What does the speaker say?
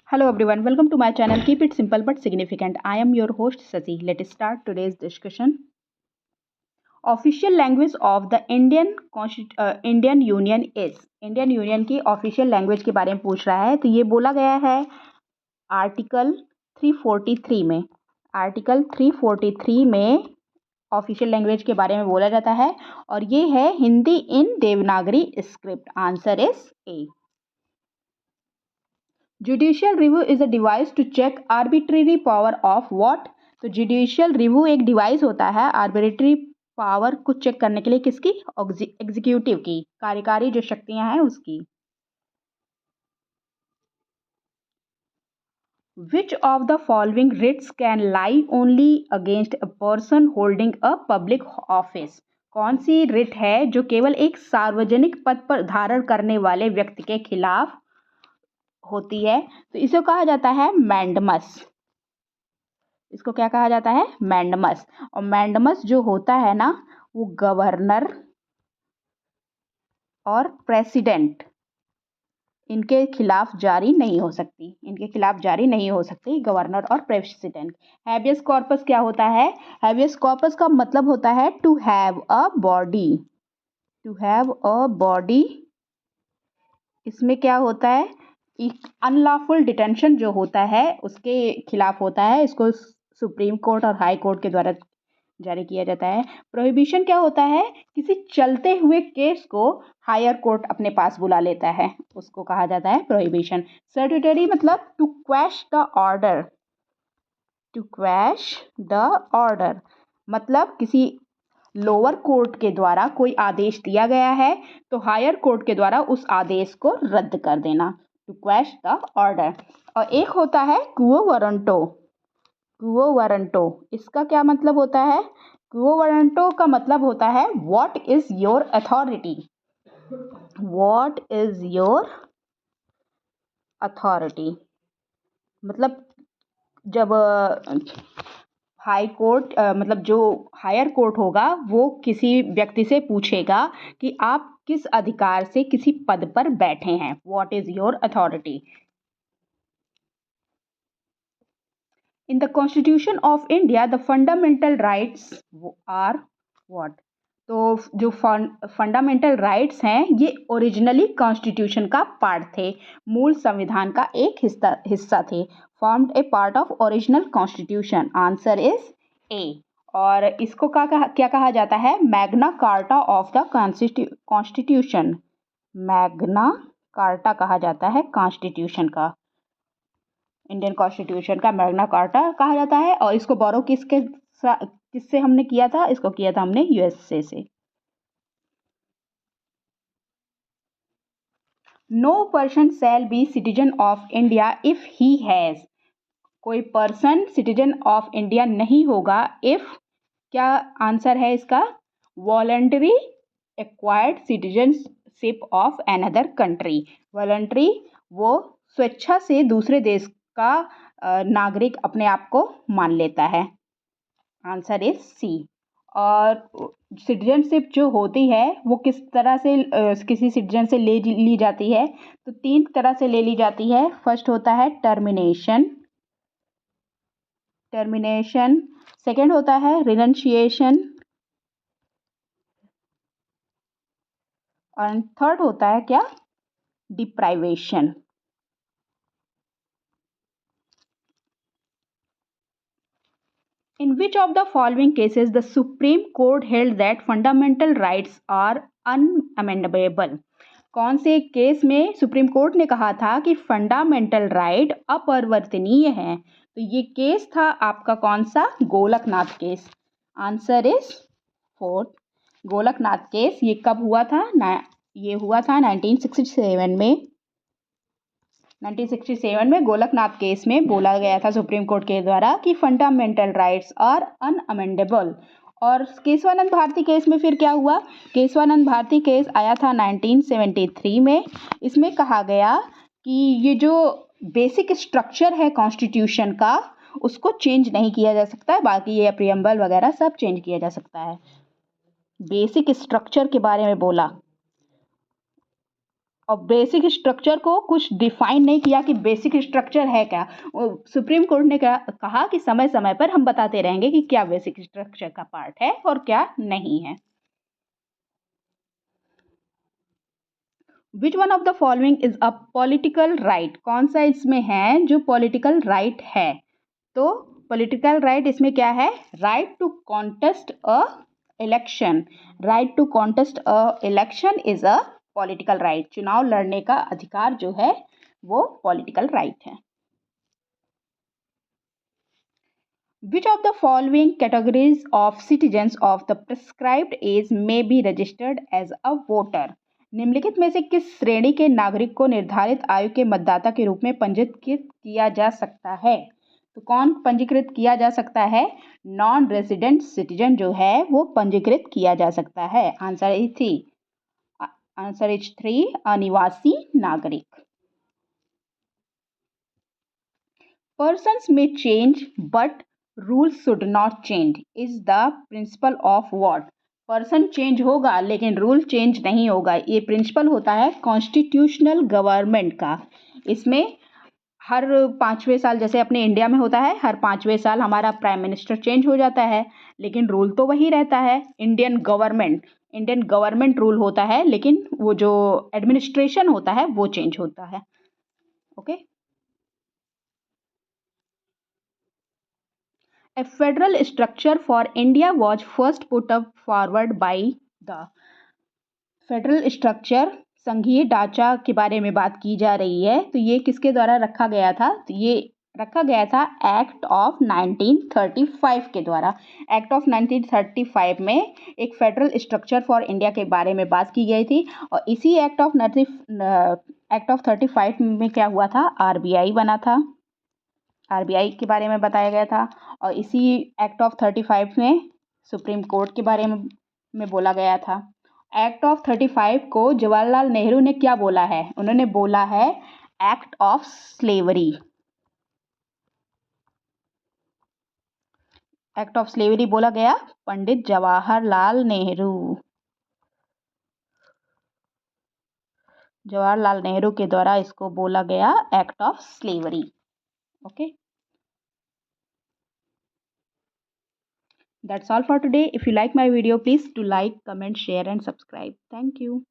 Hello everyone, welcome to my channel. Keep it simple but significant. I am your host Sasi. Let's start today's discussion. Official language of the Indian Union is. Indian union की official language के बारे में पूछ रहा है, तो ये बोला गया है आर्टिकल 343 में। आर्टिकल 343 में ऑफिशियल लैंग्वेज के बारे में बोला जाता है और ये है Hindi in Devanagari script. Answer is A. Judicial review is a device to check arbitrary power of what. तो जुडिशियल रिव्यू एक डिवाइस होता है आर्बिट्रेरी पावर को चेक करने के लिए, किसकी? एग्जीक्यूटिव की, कार्यकारी जो शक्तियां हैं उसकी। Which of the following writs can lie only against a person holding a public office. कौन सी रिट है जो केवल एक सार्वजनिक पद पर धारण करने वाले व्यक्ति के खिलाफ होती है? तो इसे कहा जाता है मैंडमस। इसको क्या कहा जाता है? मैंडमस। और मैंडमस जो होता है ना, वो गवर्नर और प्रेसिडेंट इनके खिलाफ जारी नहीं हो सकती। इनके खिलाफ जारी नहीं हो सकती, गवर्नर और प्रेसिडेंट। हैबियस कॉर्पस क्या होता है? हैबियस कॉर्पस का मतलब होता है to have a body. To have a body. इसमें क्या होता है? अनलॉफुल डिटेंशन जो होता है उसके खिलाफ होता है। इसको सुप्रीम कोर्ट और हाई कोर्ट के द्वारा जारी किया जाता है। प्रोहिबिशन क्या होता है? किसी चलते हुए केस को हायर कोर्ट अपने पास बुला लेता है, उसको कहा जाता है प्रोहिबिशन। सर्टिटरी मतलब to quash the order. To quash the order मतलब किसी लोअर कोर्ट के द्वारा कोई आदेश दिया गया है तो हायर कोर्ट के द्वारा उस आदेश को रद्द कर देना, टू क्वैश द ऑर्डर। और एक होता है क्वो वारंटो। क्वो वारंटो, इसका क्या मतलब होता है? क्वो वारंटो का मतलब होता है what is your authority. What is your authority मतलब जब हाई कोर्ट मतलब जो हायर कोर्ट होगा वो किसी व्यक्ति से पूछेगा कि आप किस अधिकार से किसी पद पर बैठे हैं। What is your authority. In the constitution of India the fundamental rights are what. तो जो फंडामेंटल राइट्स हैं ये ओरिजिनली कॉन्स्टिट्यूशन का पार्ट थे, मूल संविधान का एक हिस्सा थे। Formed A part of original constitution. Answer is ए। और इसको क्या कहा जाता है? Magna carta of the constitution. Magna carta कहा जाता है कॉन्स्टिट्यूशन का। इंडियन कॉन्स्टिट्यूशन का मैग्ना कार्टा कहा जाता है। और इसको बोरो किससे हमने किया था? इसको किया था हमने यूएसए से। No person shall be citizen of India if he has. कोई पर्सन सिटीजन ऑफ इंडिया नहीं होगा इफ, क्या आंसर है इसका? Voluntary acquired citizenship of another country. Voluntary वो स्वेच्छा से दूसरे देश का नागरिक अपने आप को मान लेता है। Answer is C. और सिटीजनशिप जो होती है वो किस तरह से किसी सिटीजन से ली जाती है? तो 3 तरह से ले ली जाती है। फर्स्ट होता है टर्मिनेशन। टर्मिनेशन। सेकेंड होता है रिनंशिएशन। और थर्ड होता है क्या? Deprivation. In which of the following cases the Supreme Court held that fundamental rights are unamendable? कौन से केस में सुप्रीम कोर्ट ने कहा था कि फंडामेंटल राइट अपरिवर्तनीय है? तो ये केस था आपका कौन सा? Golaknath case. Answer is fourth. Golaknath case ये कब हुआ था? ये हुआ था 1967 में। 1967 में गोलकनाथ केस में बोला गया था सुप्रीम कोर्ट के द्वारा कि फंडामेंटल राइट्स आर अनअमेंडेबल। और केशवानंद भारती केस में फिर क्या हुआ? केशवानंद भारती केस आया था 1973 में। इसमें कहा गया कि ये जो बेसिक स्ट्रक्चर है कॉन्स्टिट्यूशन का उसको चेंज नहीं किया जा सकता, बाकी ये प्रियम्बल वगैरह सब चेंज किया जा सकता है। बेसिक स्ट्रक्चर के बारे में बोला। और बेसिक स्ट्रक्चर को कुछ डिफाइन नहीं किया कि बेसिक स्ट्रक्चर है क्या। सुप्रीम कोर्ट ने क्या कहा कि समय समय पर हम बताते रहेंगे कि क्या बेसिक स्ट्रक्चर का पार्ट है और क्या नहीं है। Which one of the following is a political right, कौन सा इसमें है जो पॉलिटिकल राइट है। तो पॉलिटिकल राइट इसमें क्या है, right to contest a election, right to contest a election is a political right, चुनाव लड़ने का अधिकार जो है वो पॉलिटिकल राइट है। Which of the following categories of citizens of the prescribed age may be registered as a voter? निम्नलिखित में से किस श्रेणी के नागरिक को निर्धारित आयु के मतदाता के रूप में पंजीकृत किया जा सकता है। तो कौन पंजीकृत किया जा सकता है, नॉन रेजिडेंट सिटीजन जो है वो पंजीकृत किया जा सकता है। आंसर इज 3 अनिवासी नागरिक। Persons may change but rules should not change is the principle of what? Person change होगा लेकिन रूल चेंज नहीं होगा, ये प्रिंसिपल होता है कॉन्स्टिट्यूशनल गवर्नमेंट का। इसमें हर 5वें साल, जैसे अपने इंडिया में होता है हर 5वें साल हमारा प्राइम मिनिस्टर चेंज हो जाता है, लेकिन रूल तो वही रहता है। इंडियन गवर्नमेंट रूल होता है, लेकिन वो जो एडमिनिस्ट्रेशन होता है वो चेंज होता है। Okay. A federal structure for India was first put up forward by the federal structure, संघीय ढांचा के बारे में बात की जा रही है, तो ये किसके द्वारा रखा गया था, तो ये रखा गया था एक्ट ऑफ 1935 के द्वारा। एक्ट ऑफ 1935 में एक फेडरल स्ट्रक्चर फॉर इंडिया के बारे में बात की गई थी, और इसी एक्ट ऑफ 35 में क्या हुआ था, आरबीआई बना था, आरबीआई के बारे में बताया गया था। और इसी एक्ट ऑफ 35 में सुप्रीम कोर्ट के बारे में बोला गया था। एक्ट ऑफ 35 को जवाहरलाल नेहरू ने क्या बोला है, उन्होंने बोला है act of slavery. Act of slavery बोला गया पंडित जवाहरलाल नेहरू के द्वारा इसको बोला गया act of slavery. Okay, that's all for today. If you like my video, please do like, comment, share and subscribe. Thank you.